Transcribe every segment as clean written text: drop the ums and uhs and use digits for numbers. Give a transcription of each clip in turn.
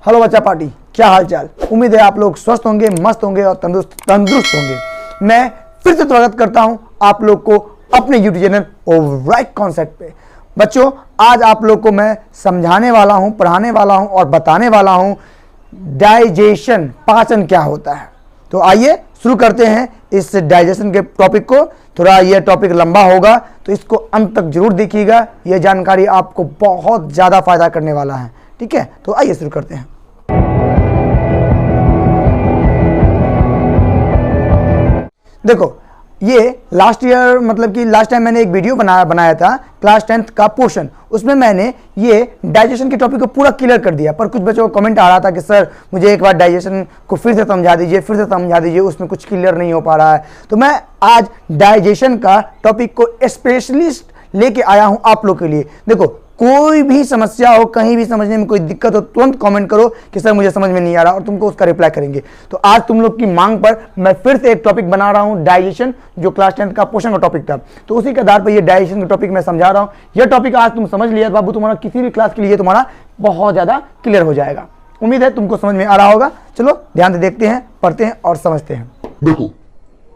Hello बच्चा party, क्या हाल चाल। उम्मीद है आप लोग स्वस्थ होंगे, मस्त होंगे और तंदुरुस्त होंगे। मैं फिर से स्वागत करता हूं आप लोग को अपने यूट्यूब चैनल ओवरराइट कॉन्सेप्ट पे। बच्चों, आज आप लोग को मैं समझाने वाला हूं, पढ़ाने वाला हूं और बताने वाला हूं डाइजेशन, पाचन क्या होता है। तो आइए शुरू करते हैं इस डाइजेशन के टॉपिक को। थोड़ा ये टॉपिक लंबा होगा तो इसको अंत तक जरूर देखिएगा, यह जानकारी आपको बहुत ज़्यादा फायदा करने वाला है। ठीक है, तो आइए शुरू करते हैं। देखो, ये लास्ट ईयर मतलब कि लास्ट टाइम मैंने एक वीडियो बनाया था क्लास 10th का पोर्शन। उसमें मैंने ये डाइजेशन के टॉपिक को पूरा क्लियर कर दिया, पर कुछ बच्चों को कमेंट आ रहा था कि सर मुझे एक बार डाइजेशन को फिर से समझा दीजिए, उसमें कुछ क्लियर नहीं हो पा रहा है। तो मैं आज डाइजेशन का टॉपिक को स्पेशलिस्ट लेके आया हूं आप लोग के लिए। देखो, कोई भी समस्या हो, कहीं भी समझने में कोई दिक्कत हो, तुरंत कमेंट करो कि सर मुझे समझ में नहीं आ रहा, और तुमको उसका रिप्लाई करेंगे। तो आज तुम लोग की मांग पर मैं फिर से एक टॉपिक बना रहा हूं, डाइजेशन, जो क्लास 10th का पोर्शन का टॉपिक था। तो उसी के आधार पर ये डाइजेशन का टॉपिक मैं समझा रहा हूं। यह टॉपिक आज तुम समझ लिया बाबू, तुम्हारा किसी भी क्लास के लिए तुम्हारा बहुत ज्यादा क्लियर हो जाएगा। उम्मीद है तुमको समझ में आ रहा होगा। चलो ध्यान से देखते हैं, पढ़ते हैं और समझते हैं। देखो,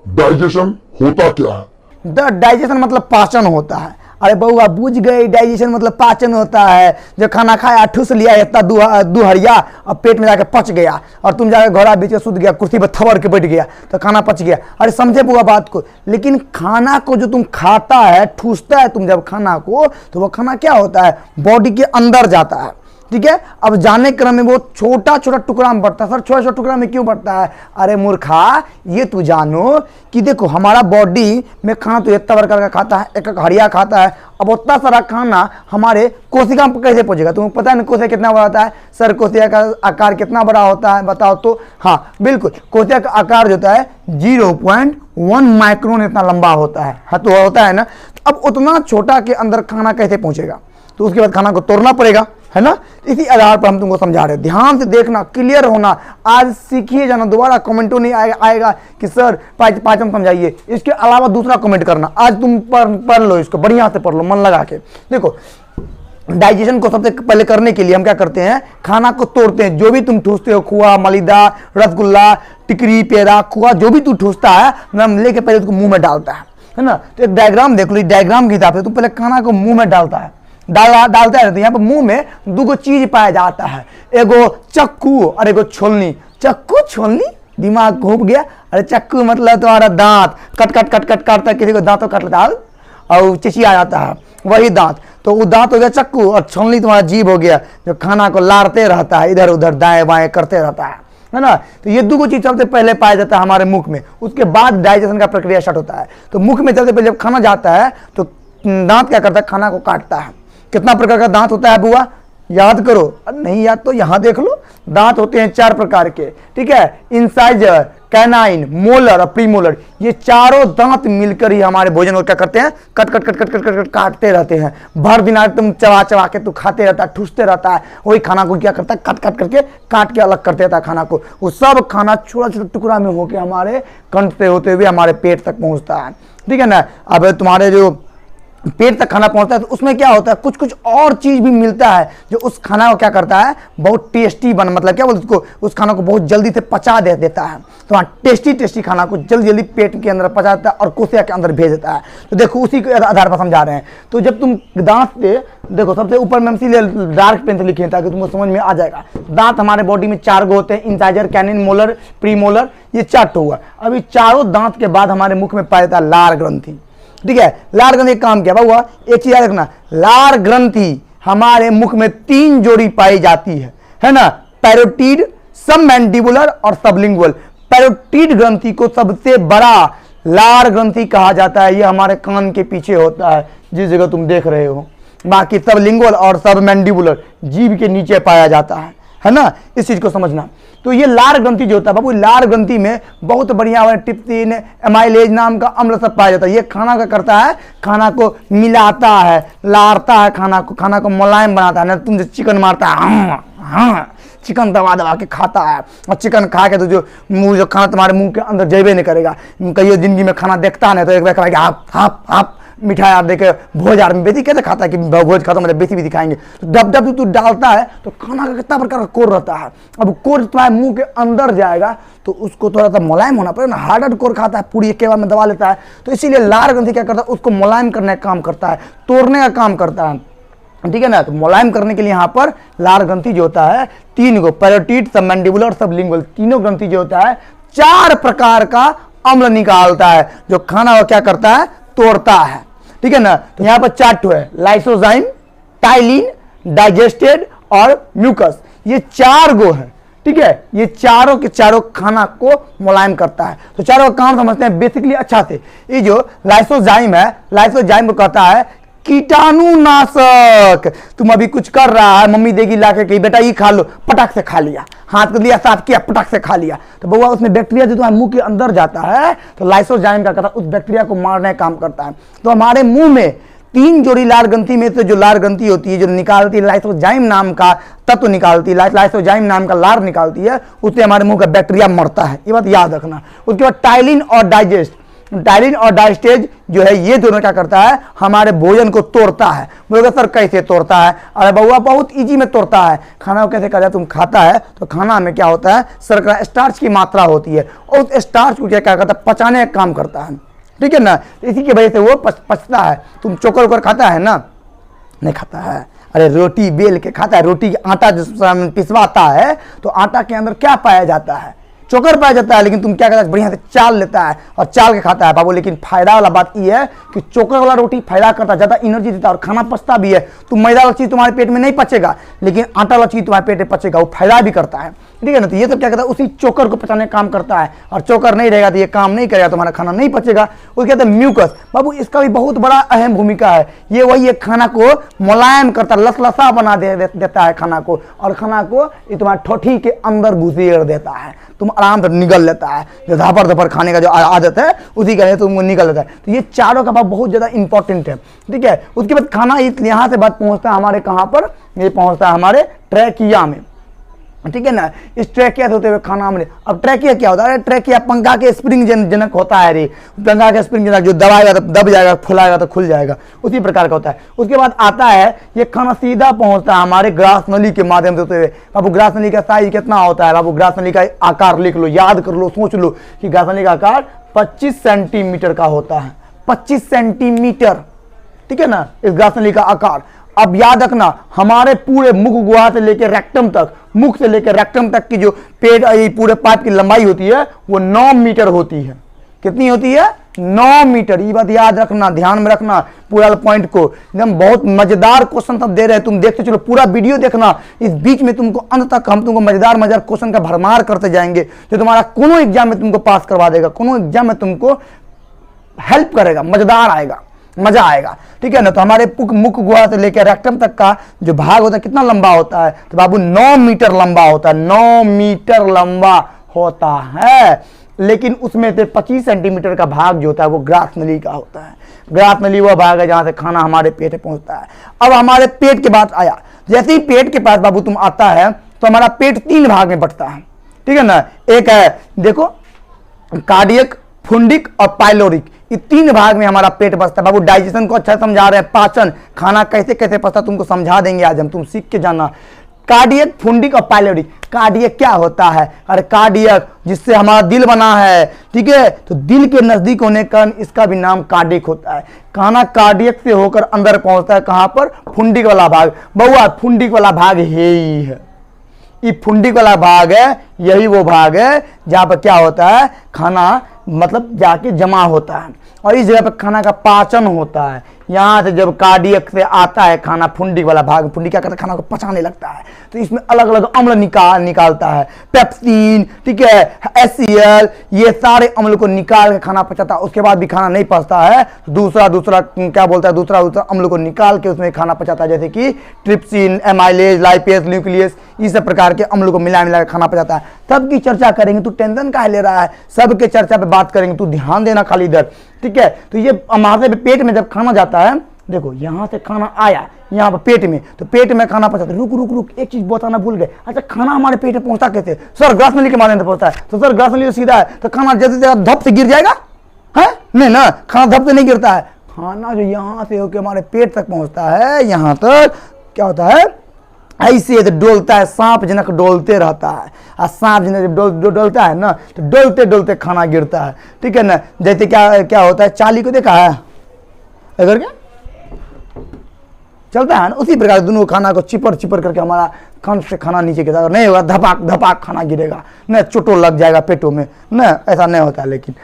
डाइजेशन होता क्या है? डाइजेशन मतलब पाचन होता है। अरे बउआ बुझ गए, डाइजेशन मतलब पाचन होता है। जो खाना खाया, ठूस लिया इतना दुहरिया और पेट में जाके पच गया, और तुम जाके घोड़ा बीच में सूत गया, कुर्सी पर थवर के बैठ गया तो खाना पच गया। अरे समझे बुआ बात को। लेकिन खाना को जो तुम खाता है, ठूसता है तुम जब खाना को, तो वो खाना क्या होता है, बॉडी के अंदर जाता है। ठीक है, अब जाने क्रम में वो छोटा छोटा टुकड़ा में बढ़ता है। सर छोटा छोटा टुकड़ा में क्यों बढ़ता है? अरे मूर्खा, ये तू जानो कि देखो, हमारा बॉडी में खाना तो इतना बड़ा का खाता है, एक हरिया खाता है। अब उतना सारा खाना हमारे कोशिका में कैसे पहुंचेगा? तुम्हें पता है ना कोशिका कितना बड़ा होता है? सर कोशिका का आकार कितना बड़ा होता है बताओ तो? हाँ बिल्कुल, कोशिका का आकार जो होता है 0.1 माइक्रोन इतना लंबा होता है। हाँ तो होता है ना। अब उतना छोटा के अंदर खाना कैसे पहुंचेगा? तो उसके बाद खाना को तोड़ना पड़ेगा, है ना। इसी आधार पर हम तुमको समझा रहे हैं, ध्यान से देखना, क्लियर होना। आज सीखिए जाना, दोबारा कमेंटों नहीं आएगा कि सर पाचन समझाइए। इसके अलावा दूसरा कमेंट करना। आज तुम पढ़ लो, इसको बढ़िया से पढ़ लो, मन लगा के। देखो, डाइजेशन को सबसे पहले करने के लिए हम क्या करते हैं, खाना को तोड़ते हैं। जो भी तुम ठूसते हो, खोआ, मलिदा, रसगुल्ला, टिकरी, पेड़ा, खोआ, जो भी तू ठूसता है, हम लेके पहले उसको मुंह में डालता है ना। तो एक डायग्राम देख लो, डायग्राम के हिसाब से तुम पहले खाना को मुंह में डालता है, डालता है। तो यहाँ पर मुंह में दो चीज पाया जाता है, एगो चक्कू और एगो छोलनी। चक्कू छोलनी, दिमाग घूम गया। अरे चक्कू मतलब तुम्हारा दांत, कट काटता है, किसी को दांतों काट लेता है और चिचिया जाता है, वही दांत। तो वो दांत हो गया चक्कू, और छोलनी तुम्हारा जीभ हो गया, जो खाना को लाड़ते रहता है, इधर उधर दाएं बाएं करते रहता है ना। तो ये दो चीज सबसे पहले पाया जाता है हमारे मुख में। उसके बाद डाइजेशन का प्रक्रिया स्टार्ट होता है। तो मुख में सबसे पहले जब खाना जाता है तो दांत क्या करता है, खाना को काटता है। कितना प्रकार का दांत होता है बुआ? याद करो, नहीं याद तो यहां देख लो। दांत होते हैं 4 प्रकार के। ठीक है, इंसाइजर, कैनाइन, मोलर और प्रीमोलर। ये चारों दांत मिलकर ही हमारे भोजन को क्या करते हैं, कट काटते रहते हैं। भर दिन तुम चबा के तू खाते रहता है, ठूसते रहता है। वही खाना को क्या करता है, कट करके काट के अलग कर देता है खाना को। वो सब खाना छोटा छोटा टुकड़ा में होकर हमारे कंठ से होते हुए हमारे पेट तक पहुंचता है। ठीक है ना। अब तुम्हारे जो पेट तक खाना पहुंचता है तो उसमें क्या होता है, कुछ और चीज भी मिलता है जो उस खाना को क्या करता है, बहुत टेस्टी मतलब क्या बोलते उसको, उस खाना को बहुत जल्दी से पचा देता है। तो हाँ, टेस्टी खाना को जल्दी पेट के अंदर पचा देता है और कोशिका के अंदर भेज देता है। तो देखो, उसी के आधार पर समझा रहे हैं। तो जब तुम दांत से देखो, सबसे ऊपर में हम इसीलिए डार्क पेन से लिखे ताकि तुमको समझ में आ जाएगा। दांत हमारे बॉडी में 4 गो होते हैं, इंसाइजर, कैनिन, मोलर, प्रीमोलर, ये 4 हुआ। अब ये चारों दांत के बाद हमारे मुख में पाया जाता है लार ग्रंथि। ठीक है, लार ग्रंथि काम क्या हुआ, एक चीज याद रखना, लार ग्रंथि हमारे मुख में 3 जोड़ी पाई जाती है ना। पैरोटिड, सबमैंडिबुलर और सबलिंगुअल। पैरोटिड ग्रंथि को सबसे बड़ा लार ग्रंथि कहा जाता है। ये हमारे कान के पीछे होता है, जिस जगह तुम देख रहे हो। बाकी सबलिंगुअल और सबमैंडिबुलर जीभ के नीचे पाया जाता है ना। इस चीज को समझना। तो ये लार ग्रंथि जो होता है बाबू, लार ग्रंथि में बहुत बढ़िया टिप्सिन, एमाइलेज नाम का अम्ल सब पाया जाता है। ये खाना का करता है, खाना को मिलाता है, लारता है खाना को मुलायम बनाता है ना। तुम जो चिकन मारता है, हाँ चिकन दबा के खाता है, और चिकन खा के तो जो खाना तुम्हारे मुंह के अंदर जेबे नहीं करेगा। कई जिंदगी में खाना देखता है ना, तो एक बार आप मिठाई आप देखे भोज आदमी बेसी कैसे खाता है कि भोज खत्म मतलब बेसी भी दिखाएंगे, तो डब डब तू डालता है तो खाना का कितना प्रकार का कोर रहता है। अब कोर तुम्हारे मुंह के अंदर जाएगा तो उसको थोड़ा सा मुलायम होना पड़ेगा ना, हार्ड कोर खाता है पूरी एक बार में दबा लेता है, तो इसीलिए लार ग्रंथि क्या करता है उसको मुलायम करने का काम करता है, तोड़ने का काम करता है, ठीक है ना। तो मुलायम करने के लिए यहाँ पर लार ग्रंथि जो होता है 3 गो, पैरोटिड, सबमैंडिबुलर, सबलिंगुअल, तीनों ग्रंथि जो होता है 4 प्रकार का अम्ल निकालता है जो खाना को क्या करता है, तोड़ता है, ठीक है ना। तो यहाँ पर 4 ठो है, लाइसोजाइम, टाइलिन, डाइजेस्टेड और म्यूकस, ये 4 गो है, ठीक है। ये चारों के चारों खाना को मुलायम करता है। तो चारों का काम समझते हैं बेसिकली अच्छा से। ये जो लाइसोजाइम है, लाइसोजाइम को कहता है कीटाणुनाशक। तुम अभी कुछ कर रहा है, मम्मी देगी ला के, बेटा ये खा लो, पटाख से खा लिया, हाथ को लिया साफ किया, पटाख से खा लिया, तो बउआ उसमें बैक्टीरिया जो तुम्हारे मुंह के अंदर जाता है तो लाइसोजाइम का कहता है उस बैक्टीरिया को मारने का काम करता है। तो हमारे मुंह में 3 जोड़ी लार ग्रंथि में से जो लार ग्रंथि होती है जो निकालती है लाइसोजाइम नाम का तत्व निकालती है, लाइसोजाइम नाम का लार निकालती है, उससे हमारे मुंह का बैक्टीरिया मरता है, ये बात याद रखना। उसके बाद टाइलिन और डाइजेस्ट, टाइलिन और डाइस्टेज जो है ये दोनों क्या करता है, हमारे भोजन को तोड़ता है। बोलोगे सर कैसे तोड़ता है? अरे बउआ बहुत इजी में तोड़ता है। खाना को कैसे करता है, तुम खाता है तो खाना में क्या होता है, शर्करा स्टार्च की मात्रा होती है और उस स्टार्च को क्या करता है, पचाने का काम करता है, ठीक है ना। इसी की वजह से वो पचता है। तुम चोकर वोकर खाता है ना, नहीं खाता है, अरे रोटी बेल के खाता है, रोटी की आटा जो पिसवाता है तो आटा के अंदर क्या पाया जाता है, चोकर पाया जाता है, लेकिन तुम क्या करता है, बढ़िया से चाल लेता है और चाल के खाता है बाबू। लेकिन फायदा वाला बात यह है कि चोकर वाला रोटी फायदा करता है, ज्यादा एनर्जी देता है और खाना पचता भी है। तुम मैदा वाला चीज तुम्हारे पेट में नहीं पचेगा, लेकिन आटा वाला चीज तुम्हारे पेट में पचेगा, वो फायदा भी करता है, ठीक है ना। तो ये सब क्या करता है, उसी चोकर को पचाने का काम करता है, और चोकर नहीं रहेगा तो ये काम नहीं करेगा, तुम्हारा खाना नहीं पचेगा। उसके कहते हैं म्यूकस। बाबू इसका भी बहुत बड़ा अहम भूमिका है, ये वही एक खाना को मुलायम करता है, लसलसा बना देता है खाना को, और खाना को ये तुम्हारे ठोठी के अंदर घुसेड़ देता है, तुम आराम से निगल लेता है। जो धापर धपर खाने का जो आदत है उसी का तुमको निकल लेता है। तो ये चारों का बात बहुत ज्यादा इंपॉर्टेंट है, ठीक है। उसके बाद खाना यहाँ से बात पहुंचता है हमारे कहाँ पर, ये पहुंचता है हमारे ट्रैकिया में, ठीक है ना। इस ट्रैकिया से होते हुए खाना हमने, अब ट्रैकिया क्या होता है, ट्रैकिया पंखा के स्प्रिंग जनक होता है रे, पंखा के स्प्रिंग जनक जो दबाएगा तो दब जाएगा, खुलाएगा तो खुल जाएगा, उसी प्रकार का होता है। उसके बाद आता है ये खाना सीधा पहुंचता है हमारे ग्रास नली के माध्यम से होते हुए। बाबू ग्रास नली का साइज कितना होता है, बाबू ग्रास नली का आकार लिख लो, याद कर लो, सोच लो कि ग्रास नली का आकार 25 सेंटीमीटर का होता है, 25 सेंटीमीटर, ठीक है ना, इस ग्रास नली का आकार। अब याद रखना हमारे पूरे मुख गुहा से लेकर रेक्टम तक, मुख से लेकर रेक्टम तक की जो पेट पूरे पाइप की लंबाई होती है वो 9 मीटर होती है। कितनी होती है? 9 मीटर। ये बात याद रखना, ध्यान में रखना पूरा पॉइंट को। एकदम बहुत मजेदार क्वेश्चन सब दे रहे हैं, तुम देखते चलो, पूरा वीडियो देखना, इस बीच में तुमको अंत तक हम तुमको मजेदार क्वेश्चन का भरमार करते जाएंगे जो तुम्हारा कोनो एग्जाम में तुमको पास करवा देगा, कोनो एग्जाम में तुमको हेल्प करेगा, मजेदार आएगा, मजा आएगा, ठीक है ना। तो हमारे मुख गुहा से लेकर रेक्टम तक का जो भाग होता है कितना लंबा होता है, तो बाबू 9 मीटर लंबा होता है, 9 मीटर लंबा होता है। लेकिन उसमें से 25 सेंटीमीटर का भाग जो होता है वो ग्रास नली का होता है। ग्रास नली वह भाग है जहां से खाना हमारे पेट में पहुंचता है। अब हमारे पेट के बाद आया, जैसे ही पेट के पास बाबू तुम आता है तो हमारा पेट 3 भाग में बंटता है, ठीक है ना। एक है देखो कार्डियक, फुंडिक और पाइलोरिक, ये 3 भाग में हमारा पेट बसता है। बाबू डाइजेशन को अच्छा समझा रहे हैं, पाचन, खाना कैसे कैसे पचता तुमको समझा देंगे आज हम, तुम सीख के जाना। कार्डियक, फुंडिक और पाइलोरिक। कार्डियक क्या होता है? अरे कार्डियक जिससे हमारा दिल बना है, ठीक है, तो दिल के नजदीक होने का इसका भी नाम कार्डियक होता है। खाना कार्डियक से होकर अंदर पहुंचता है, कहां पर? फुंडिक वाला भाग। बउआ फुंडिक वाला भाग है ही है, ये फुंडिक वाला भाग है, यही वो भाग है जहां पर क्या होता है, खाना मतलब जाके जमा होता है, और इस जगह पर खाना का पाचन होता है। यहाँ से जब कार्डियक से आता है खाना, फुंडिक वाला भाग, फुंडिक क्या करता है, खाना को पचाने लगता है, तो इसमें अलग अलग अम्ल निकालता है, पेप्सिन, ठीक है, HCl, ये सारे अम्ल को निकाल के खाना पचाता है। उसके बाद भी खाना नहीं पचता है, दूसरा क्या बोलता है, दूसरा अम्ल को निकाल के उसमें खाना पचाता है, जैसे कि ट्रिप्सिन, एमाइलेज, लाइपेज, न्यूक्लियस, इस सब प्रकार के अम्ल को मिला के खाना पचाता है। सबकी चर्चा करेंगे, तू टेंशन काहे ले रहा है, सबके चर्चा पे बात करेंगे, तू ध्यान देना खाली इधर, ठीक है। तो ये हमारे पेट में जब खाना जाता है, देखो यहां से खाना आया यहाँ पर पेट में, तो पेट में खाना पहुंचाता है। रुक एक चीज बताना भूल गए, अच्छा खाना हमारे पेट में पहुंचता कैसे? सर ग्रास नली के माध्यम से पहुंचता है, तो सर ग्रास नली सीधा है तो खाना जैसे धप से गिर जाएगा, है नहीं ना, खाना धप से नहीं गिरता है, खाना जो यहाँ से होकर हमारे पेट तक पहुँचता है, यहाँ तक क्या होता है, ऐसे तो डोलता है, सांप जनक डोलते रहता है। और सांप जनक जब डोलता है ना, तो डोलते डोलते खाना गिरता है, ठीक है ना। जैसे क्या क्या होता है, चाली को देखा है अगर क्या चलता है ना, उसी प्रकार दोनों खाना को चिपर चिपर करके हमारा कंठ से खाना नीचे गिरता है। नहीं होगा धपाक धपाक खाना गिरेगा, न चोटों लग जाएगा पेटों में, न ऐसा नहीं होता है, लेकिन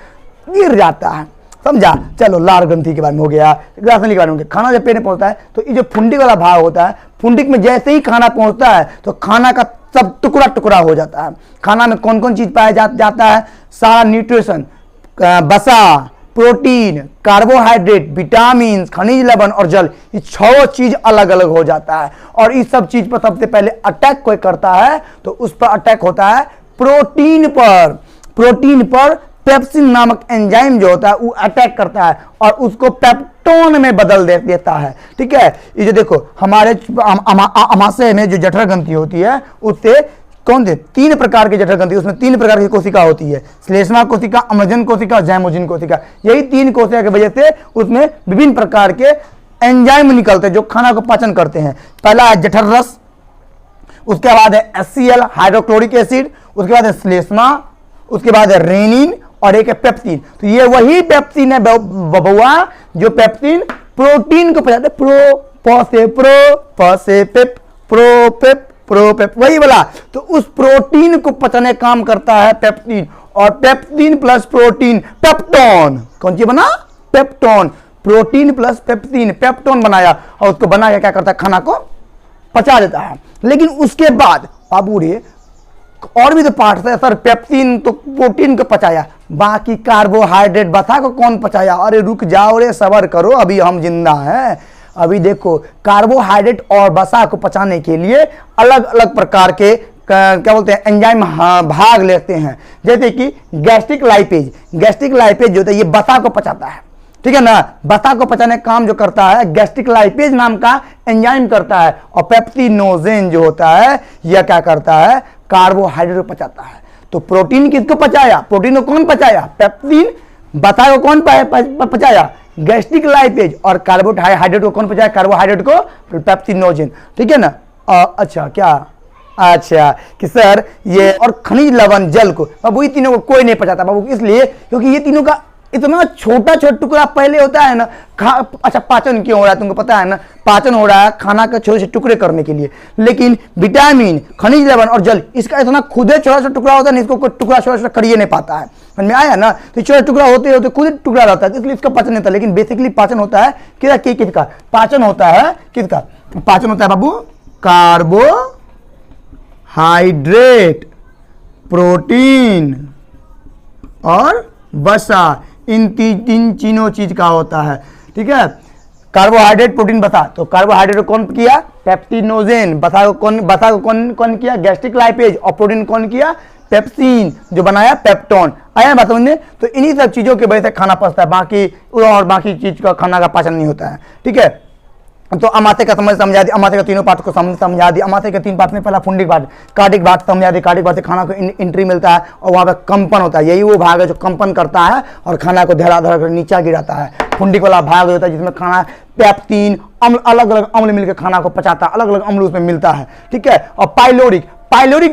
गिर जाता है, समझा। चलो लार ग्रंथि के बारे में हो गया, ग्रासनी के बारे में हो गया। खाना जब पेट में पहुंचता है तो ये जो फुंडिक वाला भाग होता है, फुंडिक में जैसे ही खाना पहुंचता है तो खाना का सब टुकड़ा टुकड़ा हो जाता है। खाना में कौन कौन चीज पाया जाता है, सारा न्यूट्रिशन, वसा, प्रोटीन, कार्बोहाइड्रेट, विटामिन, खनिज लवण और जल, ये 6 चीज अलग अलग हो जाता है। और इस सब चीज पर सबसे पहले अटैक कोई करता है तो उस पर अटैक होता है प्रोटीन पर। प्रोटीन पर पेप्सिन नामक एंजाइम जो होता है वो अटैक करता है और उसको पेप्टोन में बदल देता है, ठीक है। ये जो देखो हमारे अमाशय में जो जठर ग्रंथि होती है उससे कौन से 3 प्रकार की जठर ग्रंथि, उसमें 3 प्रकार की कोशिका होती है, श्लेष्मा कोशिका, अम्लजन कोशिका और जैमोजिन कोशिका। यही 3 कोशिका की वजह से उसमें विभिन्न प्रकार के एंजाइम निकलते हैं जो खाना को पाचन करते हैं। पहला है जठर रस, उसके बाद है HCl हाइड्रोक्लोरिक एसिड, उसके बाद है श्लेष्मा, उसके बाद है रेनिन और एक है पेप्सिन। तो ये वही पेप्सिन है बबुआ जो पेप्सिन प्रोटीन को पचाते, प्रोपेप वही वाला। तो उस प्रोटीन को पचाने काम करता है पेप्सिन, और पेप्सिन प्लस प्रोटीन पेप्टोन, कौन सी बना, peptone. Protein plus pepsin peptone बनाया और उसको बना के क्या करता है, खाना को पचा देता है। लेकिन उसके बाद बाबू रे और भी तो पार्ट है सर, पेप्सिन तो प्रोटीन को पचाया, बाकी कार्बोहाइड्रेट बता को कौन पचाया। अरे रुक जाओ रे, सबर करो, अभी हम जिंदा हैं। अभी देखो कार्बोहाइड्रेट और वसा को पचाने के लिए अलग अलग प्रकार के क्या बोलते हैं एंजाइम भाग लेते हैं। जैसे कि गैस्ट्रिक लाइपेज, गैस्ट्रिक लाइपेज जो होता है ये वसा को पचाता है, ठीक है ना। वसा को पचाने का काम जो करता है गैस्ट्रिक लाइपेज नाम का एंजाइम करता है। और पेप्सिनोजेन जो होता है यह क्या करता है, कार्बोहाइड्रेट को पचाता है। तो प्रोटीन किसको पचाया, प्रोटीन को कौन पचाया, पेप्सिन। वसा को कौन पचाया, गैस्ट्रिक लाइपेज। और कार्बोहाइड्रेट को कौन पचाया, कार्बोहाइड्रेट को पेप्सिनोजेन, ठीक है ना। अच्छा क्या, अच्छा कि सर ये और खनिज लवण जल को बाबू ये तीनों को कोई नहीं पचाता बाबू, इसलिए क्योंकि ये तीनों का इतना छोटा छोटा टुकड़ा पहले होता है ना। अच्छा पाचन क्यों हो रहा है तुमको पता है ना, पाचन हो रहा है खाना का छोटे से टुकड़े करने के लिए। लेकिन विटामिन, खनिज लवण और जल इसका इतना खुदे छोटा सा टुकड़ा होता है ना, इसको कोई टुकड़ा छोटा छोटा करिए नहीं पाता है, समझ में आया ना। तो छोटा टुकड़ा होते होते खुद टुकड़ा रहता है, इसलिए इसका पाचन नहीं होता। लेकिन बेसिकली पाचन होता है किसका, पाचन होता है किसका, पाचन होता है बाबू कार्बोहाइड्रेट, प्रोटीन और वसा, इन तीनों चीज का होता है, ठीक है। कार्बोहाइड्रेट, प्रोटीन, वसा। तो कार्बोहाइड्रेट को कौन किया, पेप्सिनोजेन। वसा को कौन किया, गैस्ट्रिक लाइपेज। और प्रोटीन कौन किया, पेप्सिन, जो बनाया पेप्टोन। आया बात समझने। तो इन्हीं सब चीजों की वजह से खाना पचता है, बाकी चीज का खाना का पाचन नहीं होता है, ठीक है। तो अमाशय का समझा दिया, अमाशय का तीनों पार्ट को समझा दिया। अमाशय के 3 पार्ट में पहला फुंडिक पार्ट, कार्डिक भाग समझा दिया। कार्डिक भाग से खाना को एंट्री मिलता है और वहाँ पे कंपन होता है, यही वो भाग है जो कंपन करता है और खाना को धराधर कर नीचा गिराता है। फुंडिक वाला भाग होता है जिसमें खाना पेप्सिन अम्ल, अलग अलग अम्ल मिलकर खाना को पचाता है, अलग अलग अम्ल उसमें मिलता है, ठीक है। और पाइलोरिक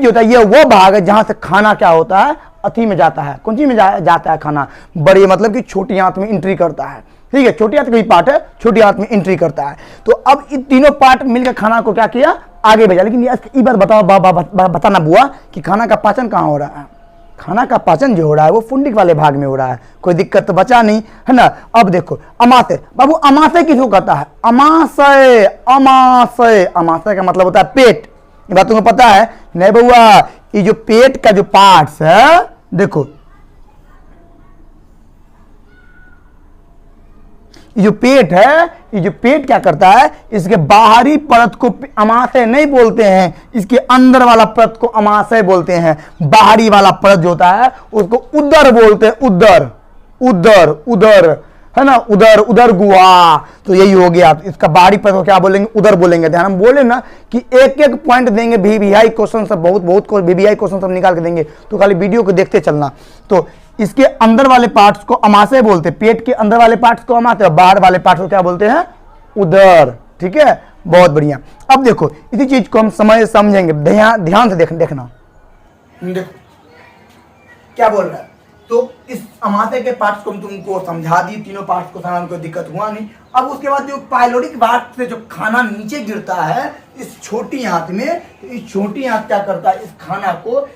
जो होता है ये वो भाग है जहां से खाना क्या होता है, अथी में जाता है, कौन चीज में जाता है खाना, बड़ी मतलब कि छोटी आंत में एंट्री करता है, ठीक है। छोटी आंत का पार्ट है, छोटी आंत में एंट्री करता है। तो अब इन तीनों पार्ट मिलकर खाना को क्या किया, आगे भेजा। लेकिन ये बात बताओ बताना बुआ कि खाना का पाचन कहाँ हो रहा है। खाना का पाचन जो हो रहा है वो फुंडिक वाले भाग में हो रहा है, कोई दिक्कत तो बचा नहीं है ना। अब देखो अमाशय, बाबू अमाशय किसको कहता है, अमाशय का मतलब होता है पेट। ये बात तुमको पता है नहीं बउआ, ये जो पेट का जो पार्ट्स है, देखो ये जो पेट है, ये जो पेट क्या करता है, इसके बाहरी परत को अमाशय नहीं बोलते हैं, इसके अंदर वाला परत को अमाशय बोलते हैं। बाहरी वाला परत जो होता है उसको उदर बोलते हैं, उदर है ना, उदर गुहा। तो यही हो गया। इसका बाहरी परत को क्या बोलेंगे, उदर बोलेंगे। ध्यान हम बोले ना कि एक एक पॉइंट देंगे, VVI क्वेश्चन सब बहुत VVI क्वेश्चन सब निकाल के देंगे, तो खाली वीडियो को देखते चलना। तो इसके अंदर वाले पार्ट्स को अमाशय बोलते हैं, पेट के अंदर वाले पार्ट्स को अमाशय और बाहर वाले पार्ट्स को क्या बोलते हैं, उदर। ठीक है, बहुत बढ़िया। अब देखो इसी चीज को हम समझेंगे, ध्यान से देखना। देखो क्या बोल रहा है, तो इस अमाशय के पार्ट्स को हम तुमको समझा दी, तीनों पार्ट्स को समझाने में कोई दिक्कत हुआ नहीं। अब उसके बाद जो पाइलोरिक वाट से जो खाना नीचे गिरता है इस छोटी आंत में, तो इस छोटी आंत क्या करता है, इस खाना को,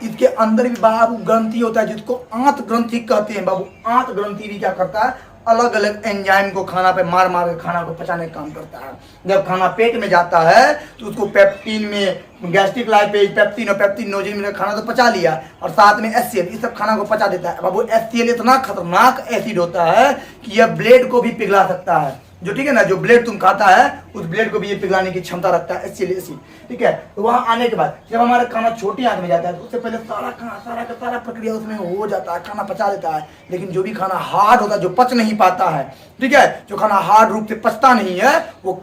इसके अंदर भी बाबू ग्रंथि होता है जिसको आंत ग्रंथि कहते हैं। बाबू आंत ग्रंथि भी क्या करता है, अलग अलग एंजाइम को खाना पे मार मार के खाना को पचाने का काम करता है। जब खाना पेट में जाता है तो उसको पेप्टिन में, गैस्ट्रिक लाइपेज, पेप्टिन और पेप्टिन नोजिन में खाना तो पचा लिया, और साथ में HCl, इस सब खाना को पचा देता है। बाबू HCl इतना खतरनाक एसिड होता है कि यह ब्लेड को भी पिघला सकता है। जो ठीक है ना, जो ब्लेड तुम खाता है उस ब्लेड को भी ये पिघलाने की क्षमता रखता है HCl एसिड। ठीक है, तो वहां आने के बाद जब हमारा खाना छोटी आंत में जाता है तो उससे पहले सारा प्रक्रिया उसमें हो जाता है, खाना पचा देता है। लेकिन जो भी खाना हार्ड होता है, जो पच नहीं पाता है, ठीक है, जो खाना हार्ड रूप से पचता नहीं है, वो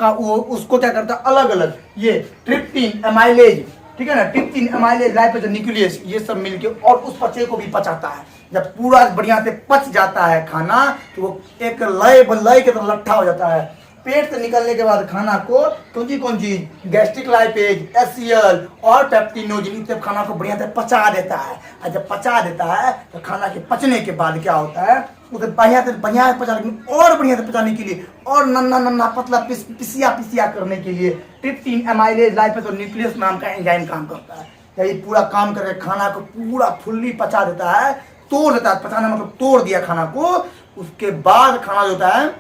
उसको क्या करता है, अलग अलग ये ट्रिप्टिन, एमाइलेज, ठीक है ना, ट्रिप्टिन, एमाइलेज, लाइपेज, न्यूक्लियस, ये सब मिलके और उस पचे को भी पचाता है। जब पूरा बढ़िया से पच जाता है खाना तो वो एक लय के तरह लट्ठा हो जाता है। पेट से निकलने के बाद खाना को कौन चीज, गैस्ट्रिक लाइपेज, HCl और पेप्टिनोजिन, सब खाना को बढ़िया से पचा देता है। और जब पचा देता है तो खाना के पचने के बाद क्या होता है, उसे बढ़िया से पचा, लेकिन और बढ़िया से पचाने के लिए और नन्ना पतला पिसिया करने के लिए ट्रिप्टिन, एमाइलेज, लाइपेज और न्यूक्लियस नाम का एंजाइम काम करता है। यही पूरा काम करके खाना को पूरा फुल्ली पचा देता है, तोड़ देता है। पचाना मतलब तोड़ दिया खाना को। उसके बाद खाना जो होता है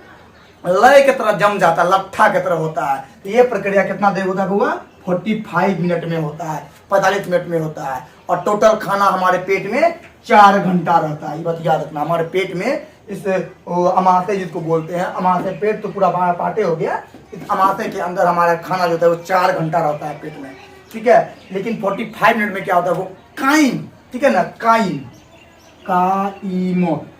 लय की तरह जम जाता है, लट्ठा की तरह होता है। तो ये प्रक्रिया कितना देर होता है, 45 मिनट में होता है, 45 मिनट में होता है। और टोटल खाना हमारे पेट में 4 घंटा रहता है। ये बात याद रखना, हमारे पेट में इस अमाशय जिसको बोलते हैं, अमाशय पेट तो पूरा पाटे हो गया, इस अमाशय के अंदर हमारा खाना जो होता है वो 4 घंटा रहता है पेट में। ठीक है, लेकिन 45 मिनट में क्या होता है, वो काइम, ठीक है ना,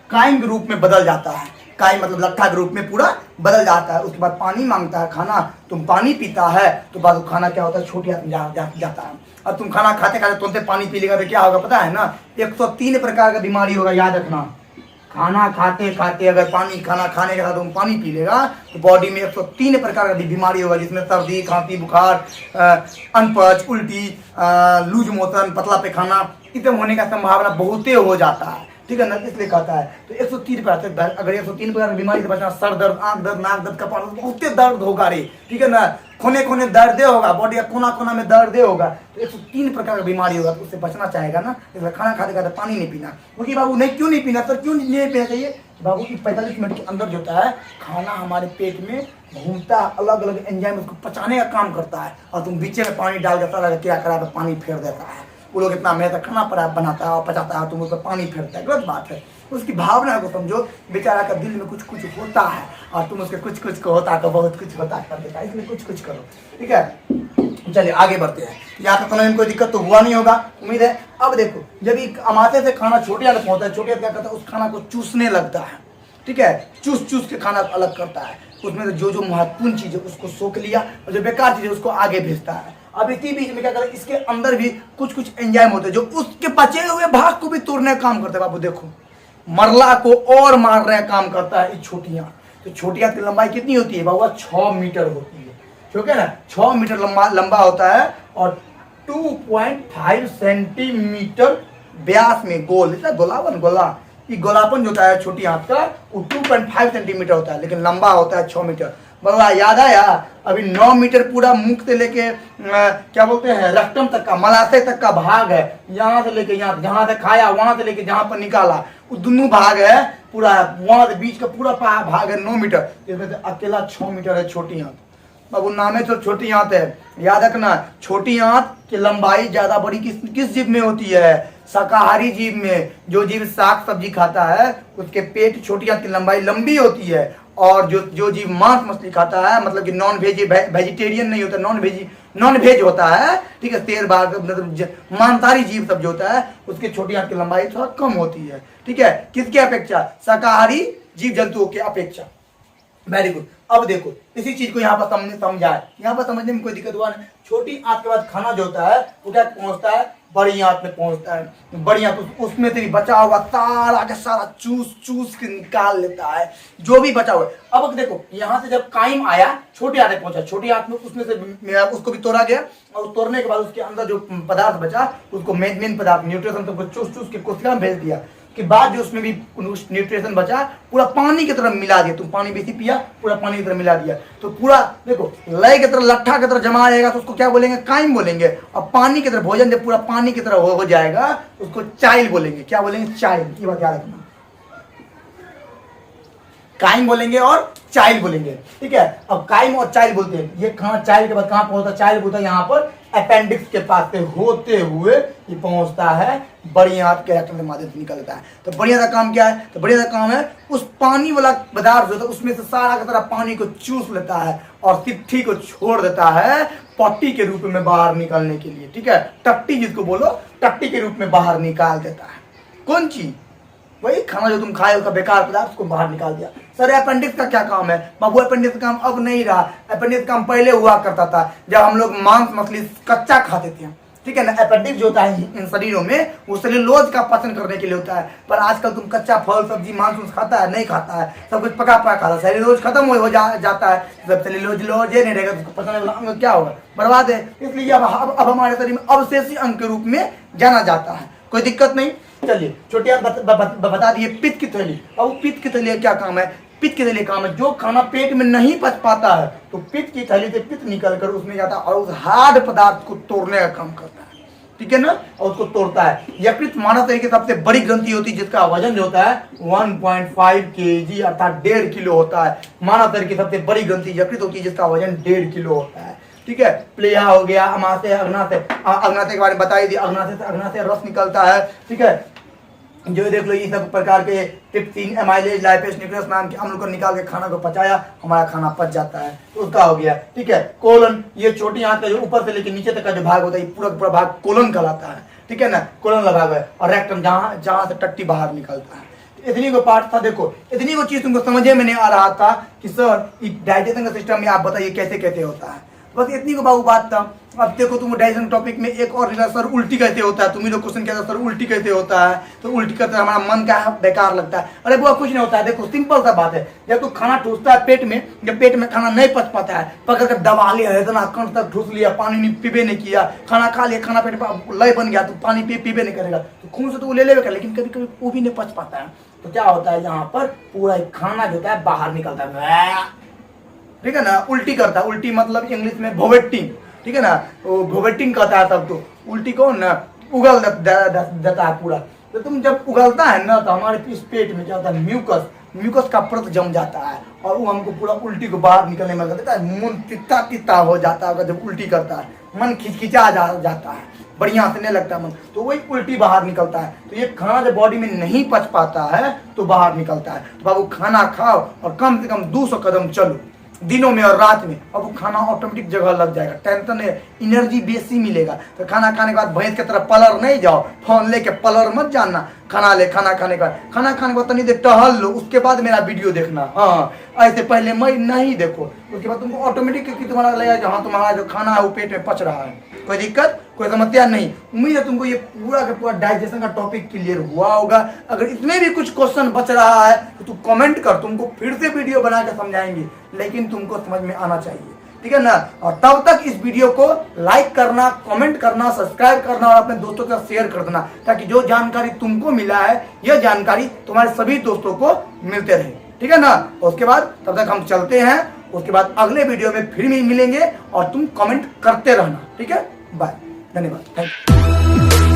काइम के रूप में बदल जाता है। काइम मतलब लट्ठा के रूप में पूरा बदल जाता है। उसके बाद पानी मांगता है खाना, तुम पानी पीता है तो बाद खाना क्या होता है, छोटी आंत में जाता है। और तुम खाना खाते खाते तुरंत पानी पी लेगा तो क्या होगा पता है ना, 103 प्रकार का बीमारी होगा, याद रखना। खाना खाते खाते अगर खाना खाने के बाद तुम पानी पी लेगा तो बॉडी में 103 प्रकार का बीमारी होगा, जिसमें सर्दी, खांसी, बुखार, अनपच, उल्टी, लूज मोशन, पतला पैखाना, इतने होने का संभावना बहुते हो जाता है। ठीक है ना, इसलिए कहता है तो 103 प्रकार, अगर 103 प्रकार की बीमारी से बचना, सर दर्द, आंख दर्द, नाक दर्द, कपाल दर्द, बहुते दर्द होगा रे, ठीक है ना, कोने दर्द होगा, बॉडी का कोना में दर्द होगा, तो 103 प्रकार का बीमारी होगा, तो उससे बचना चाहेगा ना। इसलिए खाना खाते खाते पानी नहीं पीना। क्योंकि बाबू नहीं, क्यों नहीं पीना सर, क्यों नहीं पीना चाहिए बाबू की 45 मिनट के अंदर जो होता है खाना हमारे पेट में घूमता है, अलग अलग एंजाइम उसको पचाने का काम करता है, और तुम बीचे में पानी डाल के सारा क्या करा पानी फेर देता है। वो लोग इतना मेहनत खाना पड़ा बनाता है और पचाता है, तुम उस पर पानी फेरता है, गलत बात है। उसकी भावना को समझो, बेचारा का दिल में कुछ होता है और तुम उसके कुछ को होता तो बहुत कुछ होता कर देता है, इसलिए कुछ करो। ठीक है, चलिए आगे बढ़ते हैं। यहाँ तक समझने में कोई दिक्कत तो हुआ नहीं होगा, उम्मीद है। अब देखो, जब एक अमाशय से खाना छोटे आंत पहुंचता है, छोटे आंत क्या करता है, उस खाना को चूसने लगता है। ठीक है, चूस के खाना अलग करता है, उसमें जो महत्वपूर्ण चीज है उसको सोख लिया, और जो बेकार चीज है उसको आगे भेजता है। अब इसी बीच में क्या करता है, इसके अंदर भी कुछ एंजाइम होते हैं जो उसके बचे हुए भाग को भी तोड़ने का काम करते हैं। बाबू देखो, मरला को और मारने का काम करता है छोटी आंत। तो छोटी आंत की लंबाई कितनी होती है बाबू, 6 मीटर होती है, ठीक है ना, 6 मीटर लंबा होता है, और 2.5 सेंटीमीटर व्यास में गोल, गोला ये गोलापन जो होता है छोटी आंत का, वो 2.5 सेंटीमीटर होता है, लेकिन लंबा होता है 6 मीटर। बाबा याद आया, अभी 9 मीटर पूरा मुख से लेके क्या बोलते हैं, रेक्टम तक का, मलाशय तक का भाग है, यहाँ से लेके यहाँ, जहाँ से खाया वहां से लेके जहाँ पर निकाला, वो दोनों भाग है पूरा, वहां से बीच का पूरा भाग है 9 मीटर, इसमें से अकेला 6 मीटर है छोटी आंत। बाबू नाम है तो छोटी आंत है, याद रखना। छोटी आंत की लंबाई ज्यादा बड़ी किस जीव में होती है, शाकाहारी जीव में। जो जीव साग सब्जी खाता है उसके पेट, छोटी आंत की लंबाई लंबी होती है, और जो जीव मांस मछली खाता है, मतलब कि नॉन वेजिटेरियन नहीं होता, नॉन वेज होता है, ठीक है, शेर बाघ मतलब मांसाहारी जीव सब जो होता है उसके छोटी आंत की लंबाई थोड़ा कम होती है। ठीक है, किसके अपेक्षा, शाकाहारी जीव जंतुओं के अपेक्षा। Very good. अब देखो इसी चीज को यहाँ पर समझाए, यहाँ पर समझने में कोई दिक्कत हुआ नहीं। छोटी आंत के बाद खाना जो होता है वो क्या पहुंचता है, बड़ी आंत में पहुंचता है। बड़ी आंत उसमें से भी बचा हुआ सारा का सारा चूस चूस के निकाल लेता है जो भी बचा हुआ है। अब देखो यहाँ से जब काइम आया छोटी आंत में पहुंचा, छोटी आंत में उसमें से उसको भी तोड़ा गया और तोड़ने के बाद उसके अंदर जो पदार्थ बचा उसको मेन पदार्थ न्यूट्रिशन सबको चूस चूस के कोशिका में भेज दिया। के बाद जो उसमें भी न्यूट्रिशन बचा पूरा पानी की तरह मिला दिया। तुम पानी बेसी पिया, पूरा पानी की तरह मिला दिया तो पूरा देखो लय की तरह लट्ठा की तरह जमा रहेगा तो उसको क्या बोलेंगे? काइम बोलेंगे। और पानी की तरह भोजन जब पूरा पानी की तरह हो जाएगा उसको चाइल बोलेंगे। क्या बोलेंगे? चाइल। ये बात याद रखना, काइम बोलेंगे और चाइल बोलेंगे, ठीक है। अब काइम और चाइल बोलते हैं। ये कहाँ चाइल के बाद कहाँ पहुंचता है? चाइल बोलता है यहाँ पर अपेंडिक्स के पास से होते हुए ये पहुंचता है बड़ी आंत के रैक्टम के माध्यम से निकलता है। तो बड़ी आंत का काम क्या है? तो बड़ी आंत का काम है उस पानी वाला पदार्थ जो है उसमें से सारा का सारा पानी को चूस लेता है और चिट्ठी को छोड़ देता है पट्टी के रूप में बाहर निकलने के लिए, ठीक है। टट्टी जिसको बोलो, टट्टी के रूप में बाहर निकाल देता है। कौन चीज? वही खाना जो तुम खाए उसका बेकार पदार्थ उसको बाहर निकाल दिया। सर अपेंडिक्स का क्या काम है? बाबू अपेंडिक्स का काम अब नहीं रहा। अपेंडिक्स का काम पहले हुआ करता था जब हम लोग मांस मछली कच्चा खाते थे, ठीक है ना। अपेंडिक्स जो होता है इन शरीरों में वो सेल्यूलोज का पाचन करने के लिए होता है। पर आजकल तुम कच्चा फल सब्जी मांस खाता है? नहीं खाता है, सब कुछ पका पका खाता है। सेल्यूलोज खत्म हो जाता है। जब सेल्यूलोज नहीं रहेगा तो पचने वाला अंग क्या होगा? बर्बाद है। इसलिए अब हमारे शरीर में अवशेषी अंग के रूप में जाना जाता है। कोई दिक्कत नहीं। चलिए छोटी बता दिए पित्त की थैली। अब पित्त की थैली क्या काम है? पित्त की थैली काम है जो खाना पेट में नहीं पच पाता है तो पित्त की थैली से पित्त निकल कर उसमें जाता है और उस हार्ड पदार्थ को तोड़ने का काम करता है, ठीक है ना। और उसको तोड़ता है। यकृत मानव शरीर की सबसे बड़ी ग्रंथि होती है जिसका वजन जो होता है 1.5 kg अर्थात 1.5 किलो होता है। मानव शरीर की सबसे बड़ी ग्रंथि यकृत होती है जिसका वजन 1.5 किलो होता है, ठीक है। प्लेहा हो गया, अमाशय, अग्नाशय। अग्नाशय के बारे में बता ही दिया। अग्नाशय रस निकलता है, ठीक है। जो देख लो ये सब प्रकार के ट्रिप्सिन, एमाइलेज, लाइपेज, न्यूक्लियस नाम के अम्ल को निकाल के खाना को पचाया, हमारा खाना पच जाता है तो उसका हो गया, ठीक है। कोलन, ये छोटी आंत का जो ऊपर से लेकर नीचे तक का जो भाग होता है पूरा भाग कोलन कहलाता है, ठीक है ना। कोलन वाला भाग है। और रेक्टम जहां से टट्टी बाहर निकलता है। इतनी को पार्ट था। देखो इतनी को चीज तुमको समझे में नहीं आ रहा था कि सर डाइजेशन का सिस्टम में आप बताइए कैसे कैसे होता है। बस इतनी को बाबू बात था। अब देखो तुम डाइजेशन टॉपिक में एक और सर उल्टी कैसे होता है। तुम्हें लोग क्वेश्चन किया था सर उल्टी कैसे होता है, तो उल्टी करते हमारा मन क्या बेकार लगता है। अरे वो कुछ नहीं होता है। देखो सिंपल सा बात है, जब तू खाना ठूसता है पेट में, जब पेट में खाना नहीं पच पाता है, पकड़ कर दबा लिया, इतना कंठ तक ठूस लिया, पानी नहीं पीबे नहीं किया, खाना खा लिया, खाना पेट में लय बन गया तो पानी पीबे नहीं करेगा तो खून से तो वो ले लेगा, लेकिन कभी कभी वो भी नहीं पच पाता है तो क्या होता है यहाँ पर पूरा खाना जो होता है बाहर निकलता है, ठीक है ना। उल्टी करता है। उल्टी मतलब इंग्लिश में वोमिटिंग, ठीक है ना। वो वोमिटिंग कहता है तब तो उल्टी कौन ना उगल देता है पूरा। तो तुम जब उगलता है ना तो हमारे इस पेट में क्या होता है म्यूकस का परत जम जाता है और वो हमको पूरा उल्टी को बाहर निकलने में कर देता है। मुंह तिता हो जाता है जब उल्टी करता है, मन खिंचा जाता है, बढ़िया से नहीं लगता मन, तो वही उल्टी बाहर निकलता है। तो ये खाना जब बॉडी में नहीं पच पाता है तो बाहर निकलता है। तो बाबू खाना खाओ और कम से कम 200 कदम चलो दिनों में और रात में, अब वो खाना ऑटोमेटिक जगह लग जाएगा, टेंशन है, एनर्जी बेसी मिलेगा। तो खाना खाने के बाद भैंस की तरह पलर नहीं जाओ, फोन लेके पलर मत जानना। खाना खाने के बाद तनी देर टहल लो, उसके बाद मेरा वीडियो देखना। हाँ ऐसे पहले मैं नहीं देखो, उसके बाद तुमको ऑटोमेटिक तुम्हारा लगेगा कि हाँ तुम्हारा जो खाना है वो पेट में पच रहा है। कोई दिक्कत, कोई समस्या नहीं। उम्मीद है तुमको ये पूरा का पूरा डाइजेशन का टॉपिक क्लियर हुआ होगा। अगर इसमें भी कुछ क्वेश्चन बच रहा है तो तू कमेंट कर, तुमको फिर से वीडियो बना के समझाएंगे, लेकिन तुमको समझ में आना चाहिए, ठीक है ना। और तब तक इस वीडियो को लाइक करना, कमेंट करना, सब्सक्राइब करना और अपने दोस्तों के साथ शेयर कर देना, ताकि जो जानकारी तुमको मिला है यह जानकारी तुम्हारे सभी दोस्तों को मिलते रहे, ठीक है ना। उसके बाद तब तक हम चलते हैं, उसके बाद अगले वीडियो में फिर मिलेंगे और तुम कमेंट करते रहना, ठीक है। बाय, धन्यवाद, थैंक यू।